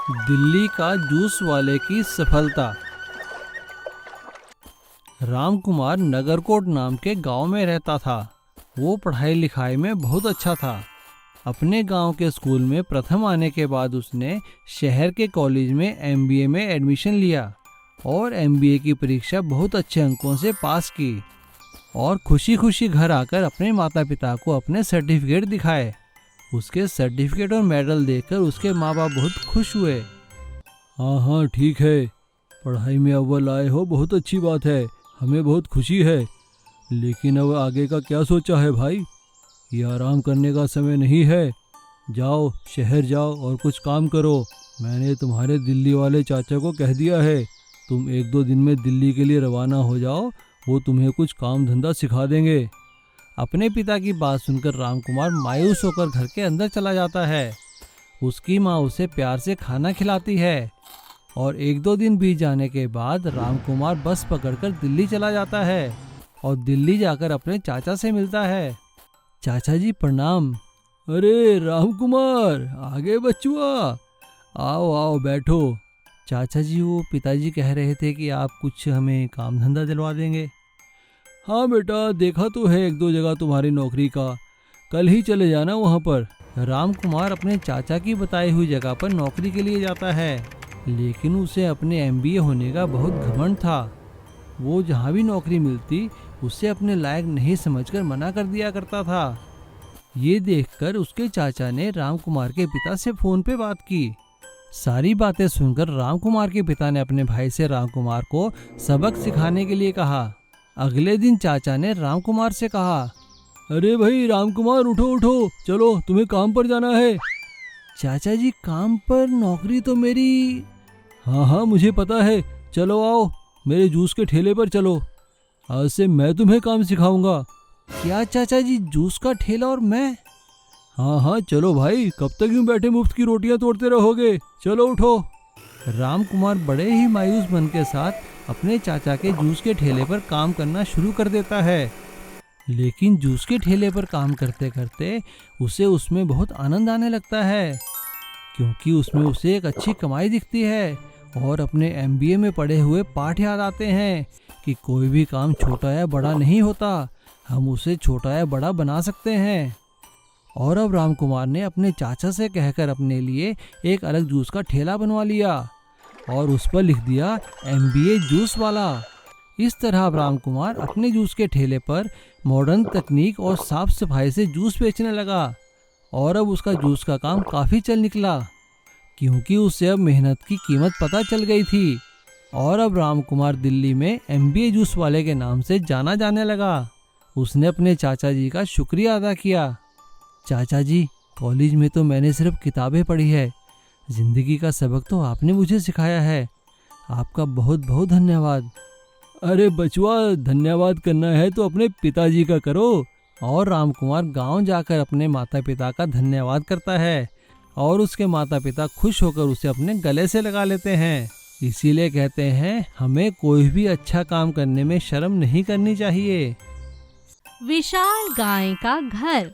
दिल्ली का जूस वाले की सफलता। रामकुमार नगरकोट नाम के गांव में रहता था। वो पढ़ाई लिखाई में बहुत अच्छा था। अपने गांव के स्कूल में प्रथम आने के बाद उसने शहर के कॉलेज में एमबीए में एडमिशन लिया और एमबीए की परीक्षा बहुत अच्छे अंकों से पास की और खुशी खुशी घर आकर अपने माता पिता को अपने सर्टिफिकेट दिखाए। उसके सर्टिफिकेट और मेडल देखकर उसके माँ बाप बहुत खुश हुए। हाँ हाँ ठीक है, पढ़ाई में अव्वल आए हो, बहुत अच्छी बात है, हमें बहुत खुशी है। लेकिन अब आगे का क्या सोचा है भाई? ये आराम करने का समय नहीं है। जाओ शहर जाओ और कुछ काम करो। मैंने तुम्हारे दिल्ली वाले चाचा को कह दिया है, तुम 1-2 दिन में दिल्ली के लिए रवाना हो जाओ, वो तुम्हें कुछ काम धंधा सिखा देंगे। अपने पिता की बात सुनकर रामकुमार मायूस होकर घर के अंदर चला जाता है। उसकी माँ उसे प्यार से खाना खिलाती है और 1-2 दिन बीत जाने के बाद रामकुमार बस पकड़कर दिल्ली चला जाता है और दिल्ली जाकर अपने चाचा से मिलता है। चाचा जी प्रणाम। अरे रामकुमार, आगे बचुआ, आओ आओ बैठो। चाचा जी, वो पिताजी कह रहे थे कि आप कुछ हमें काम धंधा दिलवा देंगे। हाँ बेटा, देखा तो है 1-2 जगह तुम्हारी नौकरी का, कल ही चले जाना वहाँ पर। रामकुमार अपने चाचा की बताई हुई जगह पर नौकरी के लिए जाता है, लेकिन उसे अपने एमबीए होने का बहुत घमंड था। वो जहाँ भी नौकरी मिलती उसे अपने लायक नहीं समझकर मना कर दिया करता था। ये देखकर उसके चाचा ने रामकुमार के पिता से फोन पे बात की। सारी बातें सुनकर रामकुमार के पिता ने अपने भाई से रामकुमार को सबक सिखाने के लिए कहा। अगले दिन चाचा ने रामकुमार से कहा, अरे भाई रामकुमार, उठो उठो, चलो तुम्हें काम पर जाना है। चाचा जी, काम पर? नौकरी तो मेरी। हाँ हाँ मुझे पता है, चलो आओ मेरे जूस के ठेले पर चलो, आज से मैं तुम्हें काम सिखाऊंगा। क्या चाचा जी, जूस का ठेला और मैं? हाँ हाँ चलो भाई, कब तक यूं बैठे मुफ्त की रोटियां तोड़ते रहोगे, चलो उठो। रामकुमार बड़े ही मायूस मन के साथ अपने चाचा के जूस के ठेले पर काम करना शुरू कर देता है। लेकिन जूस के ठेले पर काम करते करते उसे उसमें बहुत आनंद आने लगता है, क्योंकि उसमें उसे एक अच्छी कमाई दिखती है और अपने एमबीए में पढ़े हुए पाठ याद आते हैं कि कोई भी काम छोटा या बड़ा नहीं होता, हम उसे छोटा या बड़ा बना सकते हैं। और अब रामकुमार ने अपने चाचा से कहकर अपने लिए एक अलग जूस का ठेला बनवा लिया और उस पर लिख दिया एमबीए जूस वाला। इस तरह अब रामकुमार अपने जूस के ठेले पर मॉडर्न तकनीक और साफ सफाई से जूस बेचने लगा और अब उसका जूस का काम काफ़ी चल निकला, क्योंकि उसे अब मेहनत की कीमत पता चल गई थी। और अब रामकुमार दिल्ली में एमबीए जूस वाले के नाम से जाना जाने लगा। उसने अपने चाचा जी का शुक्रिया अदा किया। चाचा जी, कॉलेज में तो मैंने सिर्फ किताबें पढ़ी है, जिंदगी का सबक तो आपने मुझे सिखाया है, आपका बहुत बहुत धन्यवाद। अरे बचुआ, धन्यवाद करना है तो अपने पिताजी का करो। और रामकुमार गांव जाकर अपने माता पिता का धन्यवाद करता है और उसके माता पिता खुश होकर उसे अपने गले से लगा लेते हैं। इसीलिए कहते हैं, हमें कोई भी अच्छा काम करने में शर्म नहीं करनी चाहिए। विशाल गाय का घर।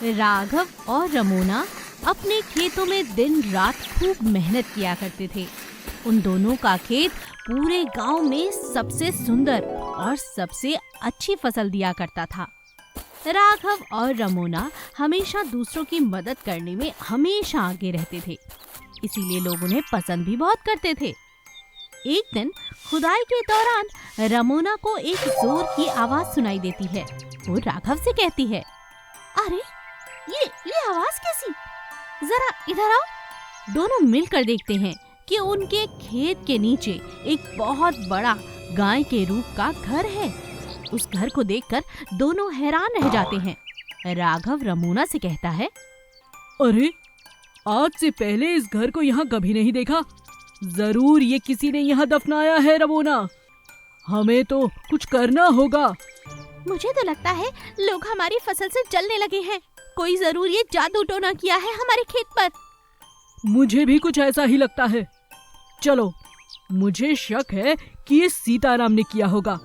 राघव और रमोना अपने खेतों में दिन रात खूब मेहनत किया करते थे। उन दोनों का खेत पूरे गांव में सबसे सुंदर और सबसे अच्छी फसल दिया करता था। राघव और रमोना हमेशा दूसरों की मदद करने में हमेशा आगे रहते थे, इसीलिए लोग उन्हें पसंद भी बहुत करते थे। एक दिन खुदाई के दौरान रमोना को एक जोर की आवाज सुनाई देती है। वो राघव से कहती है, अरे ये आवाज कैसी? जरा इधर आओ। दोनों मिलकर देखते हैं कि उनके खेत के नीचे एक बहुत बड़ा गाय के रूप का घर है। उस घर को देखकर दोनों हैरान रह जाते हैं। राघव रमोना से कहता है, अरे, आज से पहले इस घर को यहाँ कभी नहीं देखा, जरूर ये किसी ने यहाँ दफनाया है रमोना, हमें तो कुछ करना होगा। मुझे तो लगता है लोग हमारी फसल से जलने लगे हैं, कोई जरूर ये जादू टोना किया है हमारे खेत पर। मुझे भी कुछ ऐसा ही लगता है। चलो, मुझे शक है कि ये सीताराम ने किया होगा।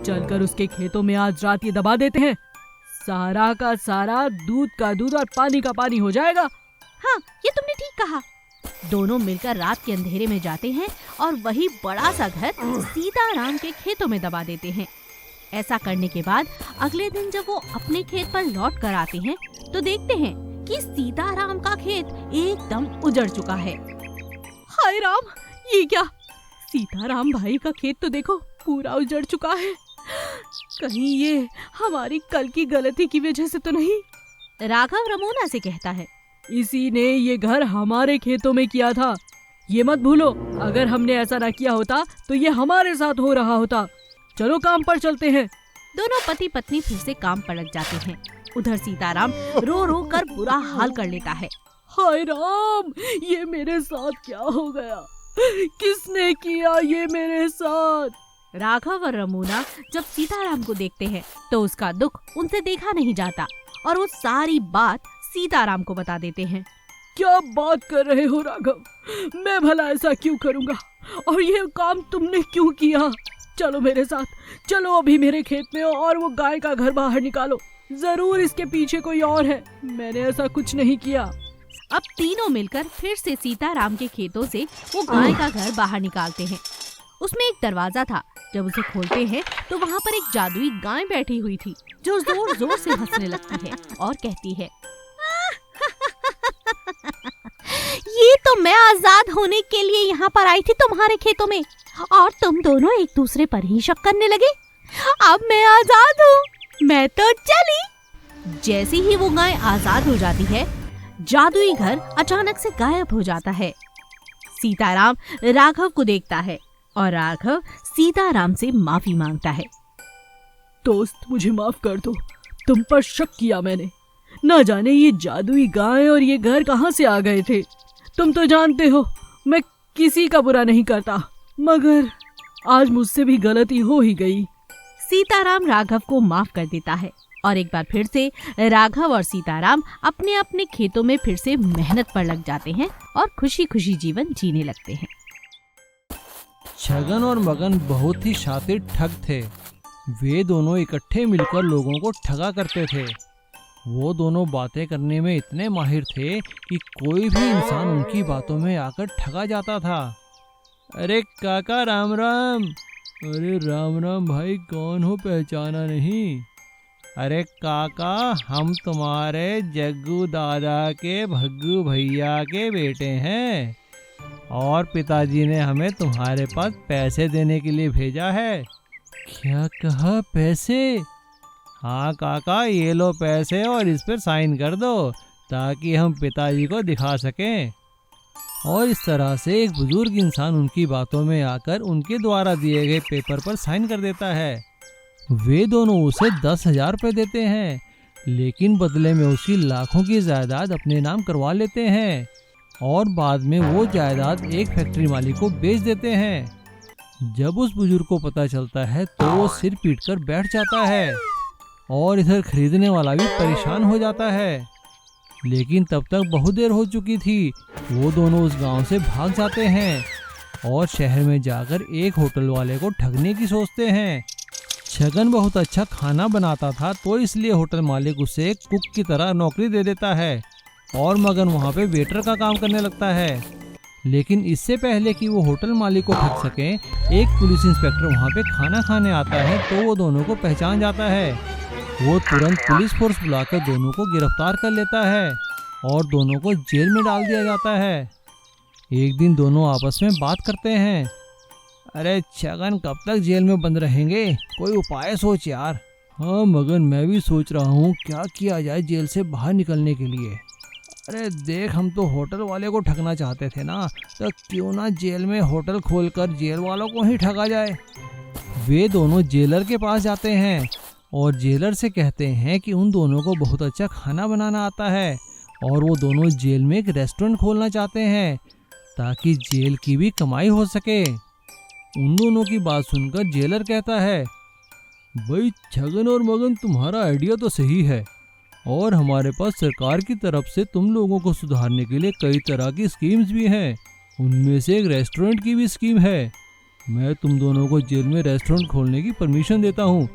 चलकर उसके खेतों में आज रात ये दबा देते हैं, सारा का सारा दूध का दूध और पानी का पानी हो जाएगा। हाँ, ये तुमने ठीक कहा। दोनों मिलकर रात के अंधेरे में जाते हैं और वही बड़ा सा घर सीताराम के खेतों में दबा देते हैं। ऐसा करने के बाद अगले दिन जब वो अपने खेत पर लौट कर आते हैं तो देखते हैं कि सीताराम का खेत एकदम उजड़ चुका है। हाय राम, ये क्या? सीताराम भाई का खेत तो देखो पूरा उजड़ चुका है। कहीं ये हमारी कल की गलती की वजह से तो नहीं? राघव रमोना से कहता है, इसी ने ये घर हमारे खेतों में किया था। ये मत भूलो, अगर हमने ऐसा ना किया होता तो ये हमारे साथ हो रहा होता। चलो काम पर चलते हैं। दोनों पति पत्नी फिर से काम पर लग जाते हैं। उधर सीताराम रो रो कर बुरा हाल कर लेता है। हाय राम, ये मेरे साथ क्या हो गया? किसने किया ये मेरे साथ? राघव और रमोना जब सीताराम को देखते हैं तो उसका दुख उनसे देखा नहीं जाता और वो सारी बात सीताराम को बता देते हैं। क्या बात कर रहे हो राघव? मैं भला ऐसा क्यों करूँगा? और ये काम तुमने क्यों किया? चलो मेरे साथ, चलो अभी मेरे खेत में और वो गाय का घर बाहर निकालो। जरूर इसके पीछे कोई और है, मैंने ऐसा कुछ नहीं किया। अब तीनों मिलकर फिर से सीताराम के खेतों से वो गाय का घर बाहर निकालते हैं। उसमें एक दरवाजा था। जब उसे खोलते हैं तो वहाँ पर एक जादुई गाय बैठी हुई थी जो जोर जोर से हंसने लगती है और कहती है, ये तो मैं आजाद होने के लिए यहाँ पर आई थी तुम्हारे खेतों में और तुम दोनों एक दूसरे पर ही शक करने लगे। अब मैं आजाद हूँ, मैं तो चली। जैसे ही वो गाय आजाद हो जाती है, जादुई घर अचानक से गायब हो जाता है। सीताराम राघव को देखता है और राघव सीताराम से माफी मांगता है। दोस्त, मुझे माफ कर दो, तुम पर शक किया मैंने। ना जाने ये जादुई गाय और ये घर कहाँ से आ गए थे। तुम तो जानते हो मैं किसी का बुरा नहीं करता, मगर आज मुझसे भी गलती हो ही गई। सीताराम राघव को माफ कर देता है और एक बार फिर से राघव और सीताराम अपने अपने खेतों में फिर से मेहनत पर लग जाते हैं और खुशी खुशी जीवन जीने लगते हैं। छगन और मगन बहुत ही शातिर ठग थे। वे दोनों इकट्ठे मिलकर लोगों को ठगा करते थे। वो दोनों बातें करने में इतने माहिर थे कि कोई भी इंसान उनकी बातों में आकर ठगा जाता था। अरे काका राम राम। अरे राम राम भाई, कौन हो, पहचाना नहीं? अरे काका, हम तुम्हारे जग्गू दादा के भग्गू भैया के बेटे हैं और पिताजी ने हमें तुम्हारे पास पैसे देने के लिए भेजा है। क्या कहा, पैसे? हाँ काका, ये लो पैसे और इस पर साइन कर दो ताकि हम पिताजी को दिखा सकें। और इस तरह से एक बुजुर्ग इंसान उनकी बातों में आकर उनके द्वारा दिए गए पेपर पर साइन कर देता है। वे दोनों उसे 10,000 रुपये देते हैं, लेकिन बदले में उसकी लाखों की जायदाद अपने नाम करवा लेते हैं और बाद में वो जायदाद एक फैक्ट्री मालिक को बेच देते हैं। जब उस बुजुर्ग को पता चलता है तो वो सिर पीटकर बैठ जाता है और इधर खरीदने वाला भी परेशान हो जाता है। लेकिन तब तक बहुत देर हो चुकी थी। वो दोनों उस गांव से भाग जाते हैं और शहर में जाकर एक होटल वाले को ठगने की सोचते हैं। छगन बहुत अच्छा खाना बनाता था तो इसलिए होटल मालिक उसे एक कुक की तरह नौकरी दे देता है और मगन वहाँ पे वेटर का काम करने लगता है। लेकिन इससे पहले कि वो होटल मालिक को ठग सके, एक पुलिस इंस्पेक्टर वहाँ पे खाना खाने आता है तो वो दोनों को पहचान जाता है। वो तुरंत पुलिस फोर्स बुलाकर दोनों को गिरफ्तार कर लेता है और दोनों को जेल में डाल दिया जाता है। एक दिन दोनों आपस में बात करते हैं। अरे छगन, कब तक जेल में बंद रहेंगे? कोई उपाय सोच यार। हाँ मगन, मैं भी सोच रहा हूँ क्या किया जाए जेल से बाहर निकलने के लिए। अरे देख, हम तो होटल वाले को ठगना चाहते थे ना, तो क्यों ना जेल में होटल खोलकर जेल वालों को ही ठगा जाए। वे दोनों जेलर के पास जाते हैं और जेलर से कहते हैं कि उन दोनों को बहुत अच्छा खाना बनाना आता है और वो दोनों जेल में एक रेस्टोरेंट खोलना चाहते हैं ताकि जेल की भी कमाई हो सके। उन दोनों की बात सुनकर जेलर कहता है, भाई छगन और मगन, तुम्हारा आइडिया तो सही है और हमारे पास सरकार की तरफ से तुम लोगों को सुधारने के लिए कई तरह की स्कीम्स भी हैं। उनमें से एक रेस्टोरेंट की भी स्कीम है। मैं तुम दोनों को जेल में रेस्टोरेंट खोलने की परमिशन देता हूँ,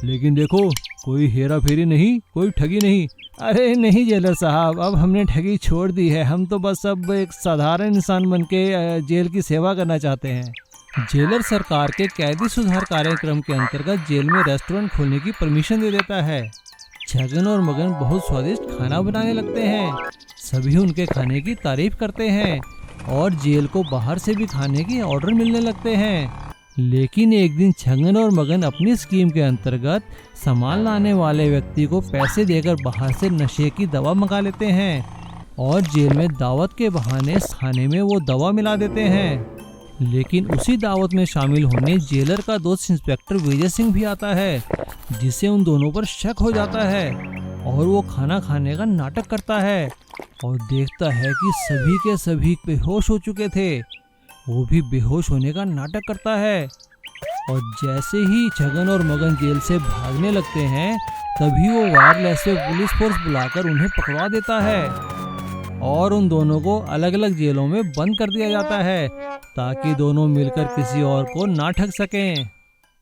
लेकिन देखो, कोई हेरा फेरी नहीं, कोई ठगी नहीं। अरे नहीं जेलर साहब, अब हमने ठगी छोड़ दी है। हम तो बस अब एक साधारण इंसान बन के जेल की सेवा करना चाहते हैं। जेलर सरकार के कैदी सुधार कार्यक्रम के अंतर्गत जेल में रेस्टोरेंट खोलने की परमिशन दे देता है। छगन और मगन बहुत स्वादिष्ट खाना बनाने लगते हैं। सभी उनके खाने की तारीफ करते हैं और जेल को बाहर से भी खाने की ऑर्डर मिलने लगते हैं। लेकिन एक दिन छगन और मगन अपनी स्कीम के अंतर्गत सामान लाने वाले व्यक्ति को पैसे देकर बाहर से नशे की दवा मंगा लेते हैं और जेल में दावत के बहाने खाने में वो दवा मिला देते हैं। लेकिन उसी दावत में शामिल होने जेलर का दोस्त इंस्पेक्टर विजय सिंह भी आता है, जिसे उन दोनों पर शक हो जाता है और वो खाना खाने का नाटक करता है और देखता है कि सभी के सभी बेहोश हो चुके थे। वो भी बेहोश होने का नाटक करता है और जैसे ही छगन और मगन जेल से भागने लगते हैं तभी वो वायरलेस से पुलिस फोर्स बुलाकर उन्हें पकड़वा देता है और उन दोनों को अलग अलग जेलों में बंद कर दिया जाता है ताकि दोनों मिलकर किसी और को ना ठग सकें।